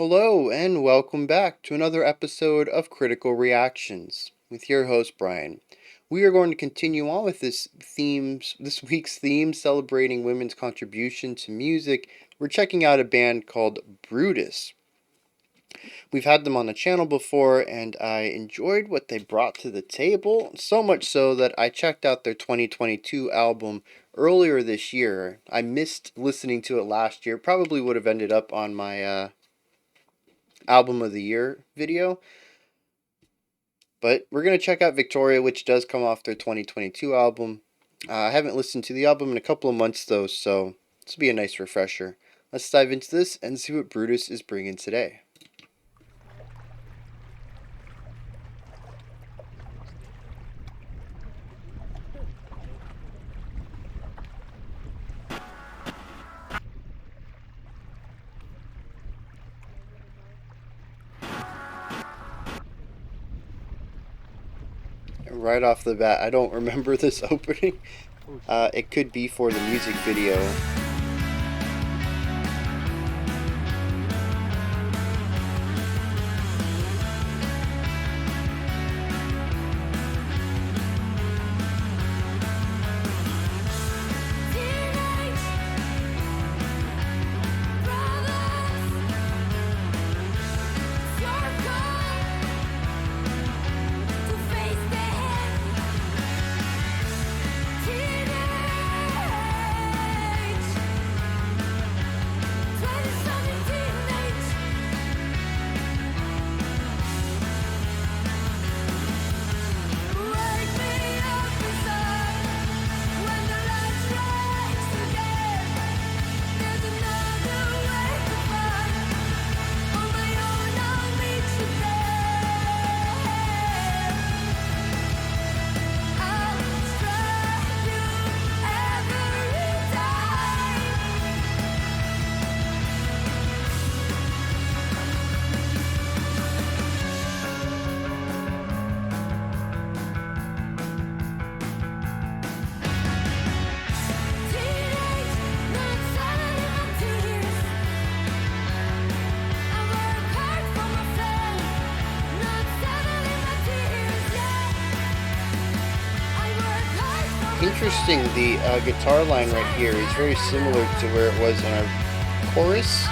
Hello, and welcome back to another episode of Critical Reactions with your host Bryan. We are going to continue on with this week's theme celebrating women's contribution to music. We're checking out a band called Brutus. We've had them on the channel before, and I enjoyed what they brought to the table, so much so that I checked out their 2022 album earlier this year. I missed listening to it last year. Probably would have ended up on my album of the year video. But we're going to check out Victoria, which does come off their 2022 album. I haven't listened to the album in a couple of months, though, so this will be a nice refresher. Let's dive into this and see what Brutus is bringing today. Right off the bat, I don't remember this opening. It could be for the music video. Interesting, the guitar line right here is very similar to where it was in our chorus.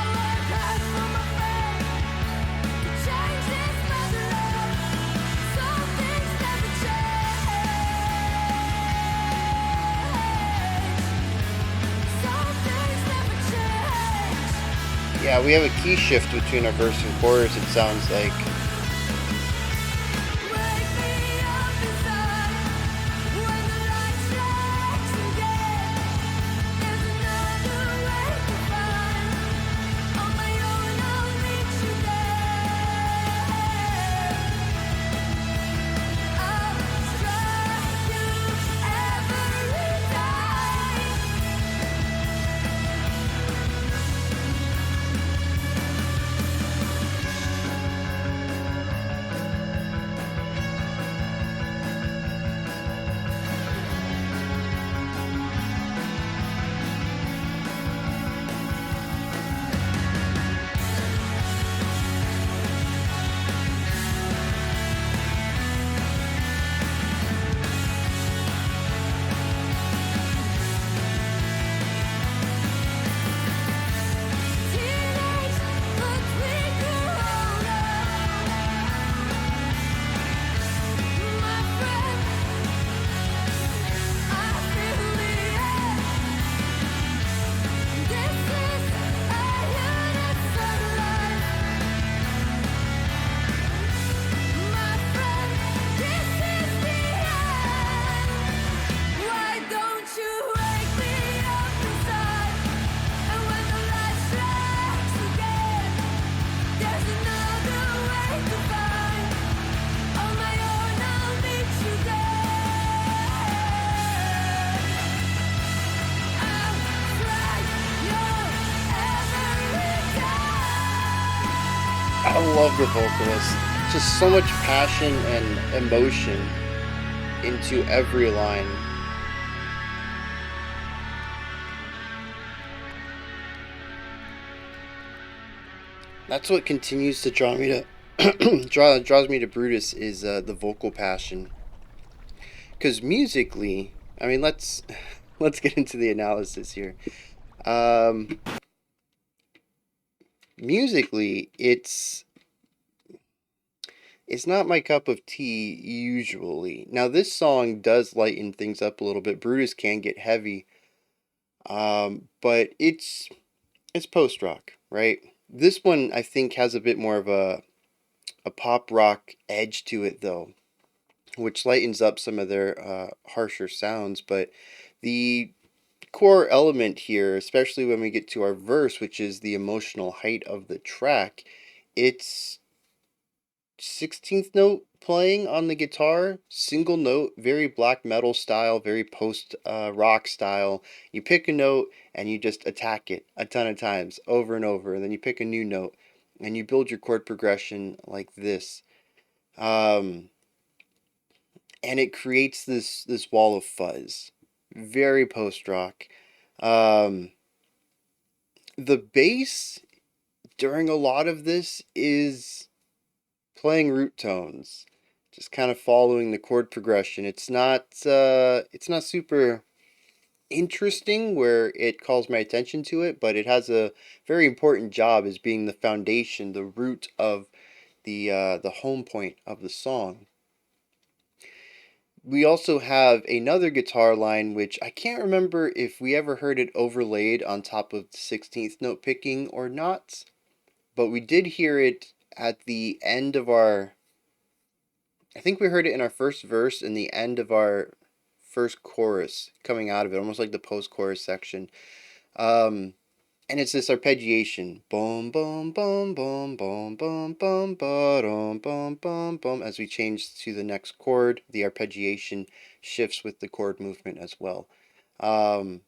Yeah, we have a key shift between our verse and chorus, it sounds like. I love the vocalist. Just so much passion and emotion into every line. That's what continues to draw me to draws me to Brutus is the vocal passion. Because musically, I mean, let's get into the analysis here. Um, Musically, it's not my cup of tea usually. Now, this song does lighten things up a little bit. Brutus can get heavy, but it's post rock, right? This one I think has a bit more of a pop rock edge to it, though, which lightens up some of their harsher sounds. But the core element here, especially when we get to our verse, which is the emotional height of the track, it's 16th note playing on the guitar, single note, very black metal style, very post rock style. You pick a note and you just attack it a ton of times over and over, and then you pick a new note and you build your chord progression like this. Um, and it creates this wall of fuzz. Very post rock. Um, the bass during a lot of this is playing root tones, just kind of following the chord progression. It's not super interesting where it calls my attention to it, but it has a very important job as being the foundation, the root of the home point of the song. We also have another guitar line which I can't remember if we ever heard it overlaid on top of the 16th note picking or not, but we did hear it at the end of our I think we heard it in our first verse and the end of our first chorus coming out of it, almost like the post chorus section. Um, and it's this arpeggiation. Boom, boom, boom, boom, boom, boom, boom, boom, boom, boom, boom. As we change to the next chord, the arpeggiation shifts with the chord movement as well. Um,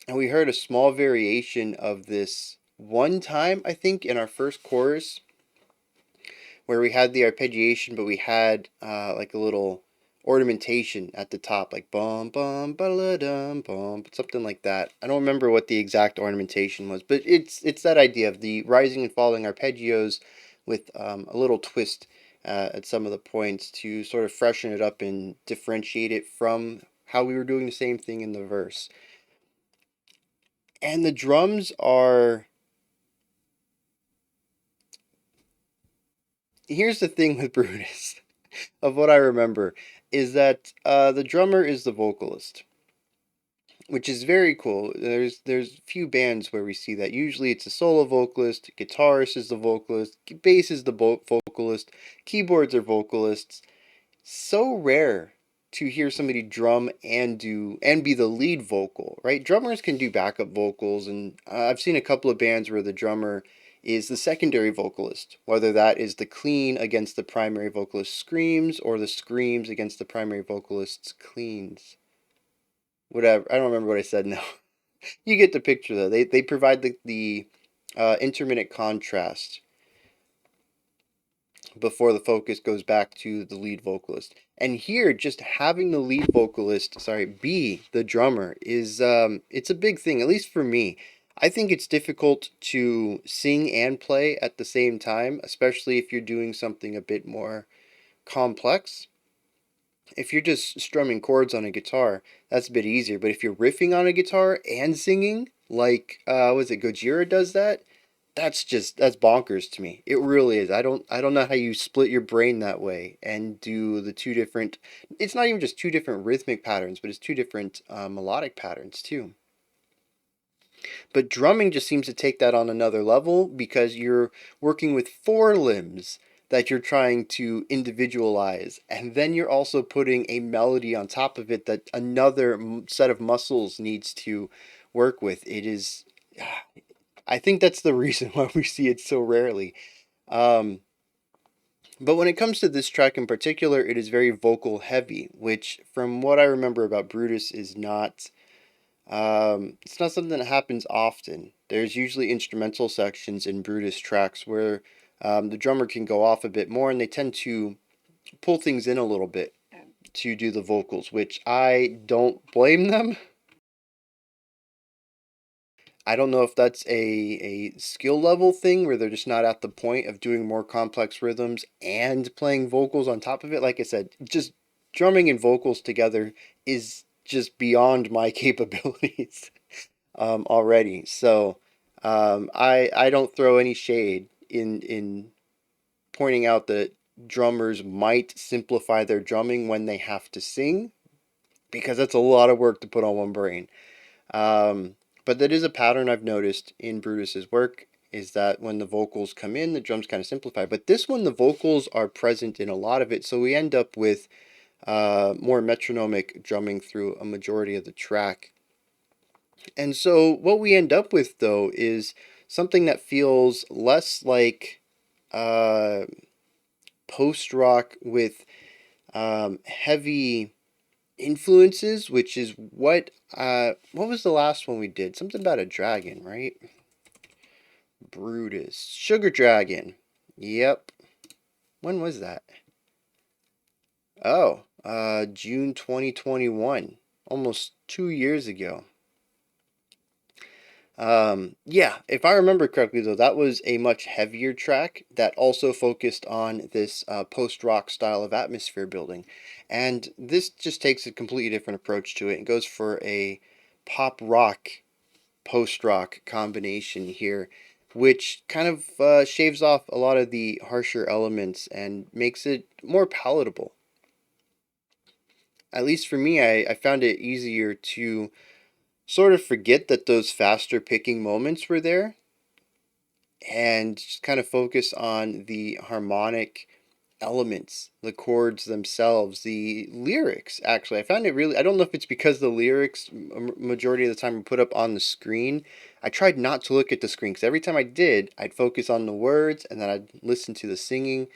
and we heard a small variation of this one time, I think, in our first chorus where we had the arpeggiation, but we had like a little ornamentation at the top, like bum bum ba dum bum, something like that. I don't remember what the exact ornamentation was, but it's that idea of the rising and falling arpeggios with a little twist at some of the points to sort of freshen it up and differentiate it from how we were doing the same thing in the verse. And the drums are. Here's the thing with Brutus. Of what I remember is that the drummer is the vocalist, which is very cool. There's few bands where we see that. Usually it's a solo vocalist, guitarist is the vocalist, bass is the vocalist, keyboards are vocalists. So rare to hear somebody drum and be the lead vocal, right? Drummers can do backup vocals, and I've seen a couple of bands where the drummer is the secondary vocalist, whether that is the clean against the primary vocalist's screams or the screams against the primary vocalist's cleans. Whatever. I don't remember what I said now. You get the picture though. They provide the intermittent contrast before the focus goes back to the lead vocalist. And here, just having the lead vocalist, sorry, be the drummer is it's a big thing, at least for me. I think it's difficult to sing and play at the same time, especially if you're doing something a bit more complex. If you're just strumming chords on a guitar, that's a bit easier. But if you're riffing on a guitar and singing, like was it Gojira does that? That's bonkers to me. It really is. I don't know how you split your brain that way and do the two different. It's not even just two different rhythmic patterns, but it's two different melodic patterns too. But drumming just seems to take that on another level because you're working with four limbs that you're trying to individualize, and then you're also putting a melody on top of it that another set of muscles needs to work with. It is I think that's the reason why we see it so rarely. Um, but when it comes to this track in particular, it is very vocal heavy, which, from what I remember about Brutus, is not. It's not something that happens often. There's usually instrumental sections in Brutus tracks where the drummer can go off a bit more, and they tend to pull things in a little bit to do the vocals, which I don't blame them. I don't know if that's a skill level thing where they're just not at the point of doing more complex rhythms and playing vocals on top of it. Like I said, just drumming and vocals together is just beyond my capabilities already. So I don't throw any shade in pointing out that drummers might simplify their drumming when they have to sing because that's a lot of work to put on one brain. Um, but that is a pattern I've noticed in Brutus's work is that when the vocals come in, the drums kind of simplify. But this one, the vocals are present in a lot of it, so we end up with more metronomic drumming through a majority of the track. And so what we end up with, though, is something that feels less like uh, post rock with heavy influences, which is what was the last one we did? Something about a dragon, right? Brutus. Sugar Dragon. Yep. When was that? Oh, June 2021. Almost 2 years ago. Yeah, if I remember correctly, though, that was a much heavier track that also focused on this post rock style of atmosphere building. And this just takes a completely different approach to it and goes for a pop rock, post rock combination here, which kind of shaves off a lot of the harsher elements and makes it more palatable. At least for me, I found it easier to sort of forget that those faster picking moments were there and just kind of focus on the harmonic elements, the chords themselves, the lyrics. Actually, I found it really, I don't know if it's because the lyrics majority of the time were put up on the screen. I tried not to look at the screen because every time I did, I'd focus on the words and then I'd listen to the singing.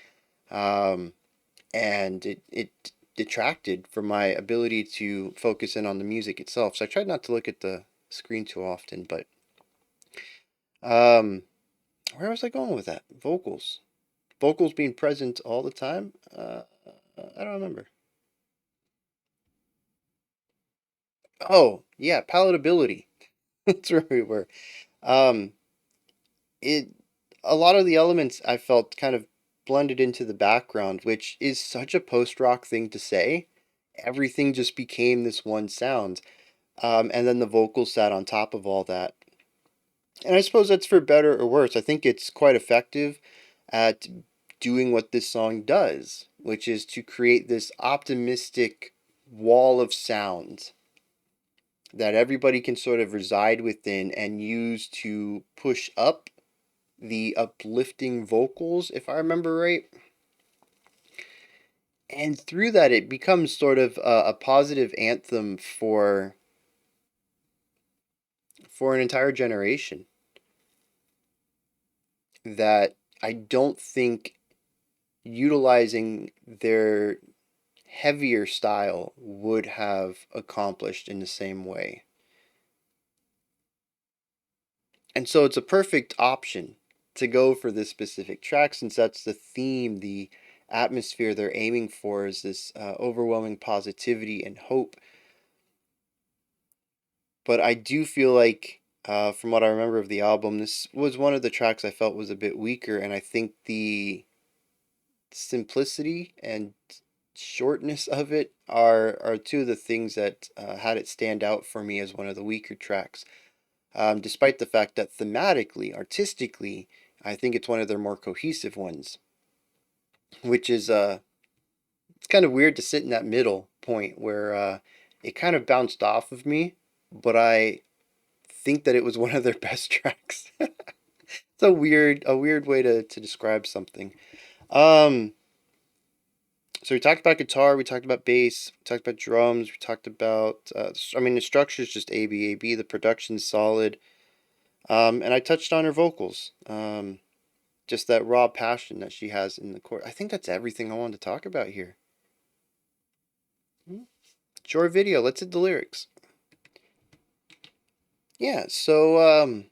Um, and it detracted from my ability to focus in on the music itself. So I tried not to look at the screen too often, but um, where was I going with that? Vocals being present all the time. I don't remember. Oh yeah, palatability. That's where we were. Um, it a lot of the elements I felt kind of blended into the background, which is such a post rock thing to say. Everything just became this one sound. And then the vocals sat on top of all that. And I suppose that's for better or worse. I think it's quite effective at doing what this song does, which is to create this optimistic wall of sound that everybody can sort of reside within and use to push up the uplifting vocals, if I remember right. And through that, it becomes sort of a positive anthem for an entire generation that I don't think utilizing their heavier style would have accomplished in the same way. And so it's a perfect option to go for this specific track since that's the theme, the atmosphere they're aiming for is this overwhelming positivity and hope. But I do feel like, from what I remember of the album, this was one of the tracks I felt was a bit weaker, and I think the simplicity and shortness of it are two of the things that had it stand out for me as one of the weaker tracks. Despite the fact that thematically, artistically, I think it's one of their more cohesive ones, which is it's kind of weird to sit in that middle point where it kind of bounced off of me, but I think that it was one of their best tracks. It's a weird way to describe something. Um, so we talked about guitar, we talked about bass, we talked about drums, we talked about I mean the structure is just A B. The production's solid. And I touched on her vocals. Just that raw passion that she has in the chord. I think that's everything I wanted to talk about here. Short video, let's hit the lyrics. Yeah, so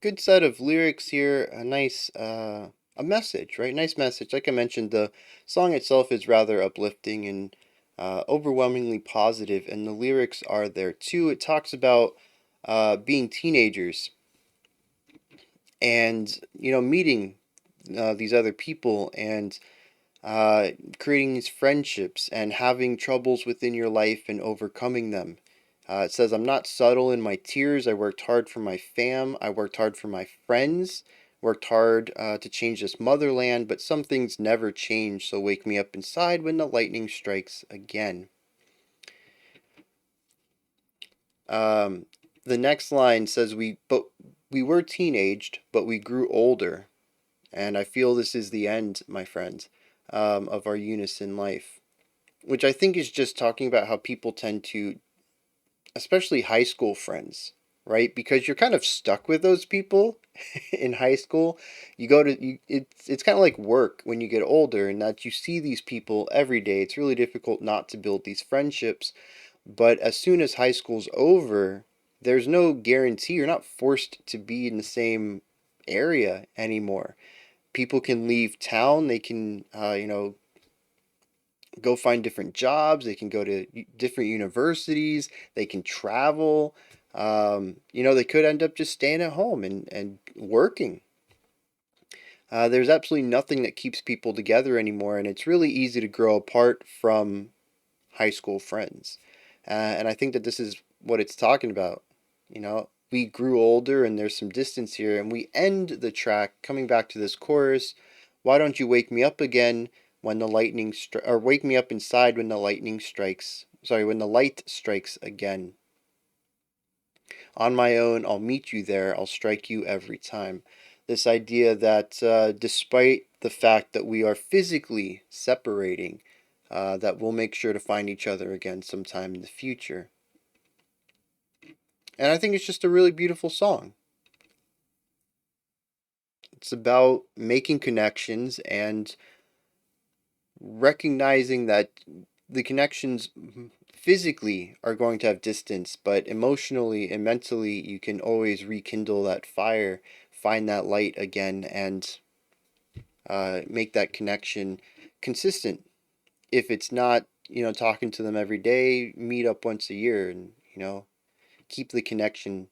good set of lyrics here, a nice a message, right? Nice message. Like I mentioned, the song itself is rather uplifting and overwhelmingly positive, and the lyrics are there too. It talks about being teenagers and, meeting these other people and creating these friendships and having troubles within your life and overcoming them. It says, I'm not subtle in my tears. I worked hard for my fam. I worked hard for my friends. Worked hard to change this motherland, but some things never change. So wake me up inside when the lightning strikes again. Um, the next line says, we were teenaged, but we grew older. And I feel this is the end, my friends, of our unison life, which I think is just talking about how people tend to, especially high school friends, right? Because you're kind of stuck with those people in high school. It's kind of like work when you get older, and that you see these people every day. It's really difficult not to build these friendships. But as soon as high school's over, there's no guarantee. You're not forced to be in the same area anymore. People can leave town. They can, go find different jobs. They can go to different universities. They can travel. They could end up just staying at home and working. There's absolutely nothing that keeps people together anymore, and it's really easy to grow apart from high school friends. And I think that this is what it's talking about. We grew older and there's some distance here, and we end the track coming back to this chorus. Why don't you wake me up again when the or wake me up inside when the lightning strikes? Sorry, when the light strikes again. On my own, I'll meet you there. I'll strike you every time. This idea that despite the fact that we are physically separating, that we'll make sure to find each other again sometime in the future. And I think it's just a really beautiful song. It's about making connections and recognizing that the connections physically are going to have distance, but emotionally and mentally, you can always rekindle that fire, find that light again, and make that connection consistent. If it's not, talking to them every day, meet up once a year and, keep the connection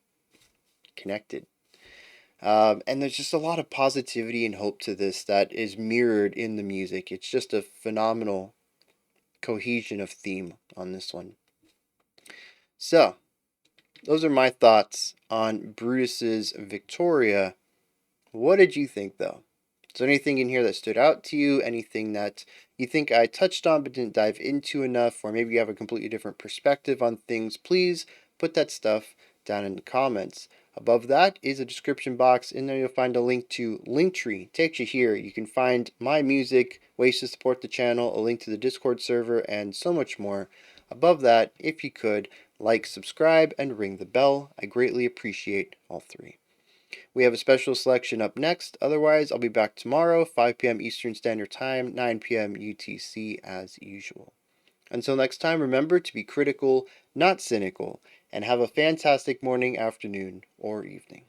connected. And there's just a lot of positivity and hope to this that is mirrored in the music. It's just a phenomenal cohesion of theme on this one. So, those are my thoughts on Brutus's Victoria. What did you think, though? Is there anything in here that stood out to you? Anything that you think I touched on but didn't dive into enough? Or maybe you have a completely different perspective on things? Please put that stuff down in the comments. Above that is a description box. In there you'll find a link to Linktree. Takes you here. You can find my music, ways to support the channel, a link to the Discord server, and so much more. Above that, if you could, like, subscribe, and ring the bell. I greatly appreciate all three. We have a special selection up next. Otherwise, I'll be back tomorrow, 5 p.m. Eastern Standard Time, 9 p.m. UTC as usual. Until next time, remember to be critical, not cynical, and have a fantastic morning, afternoon, or evening.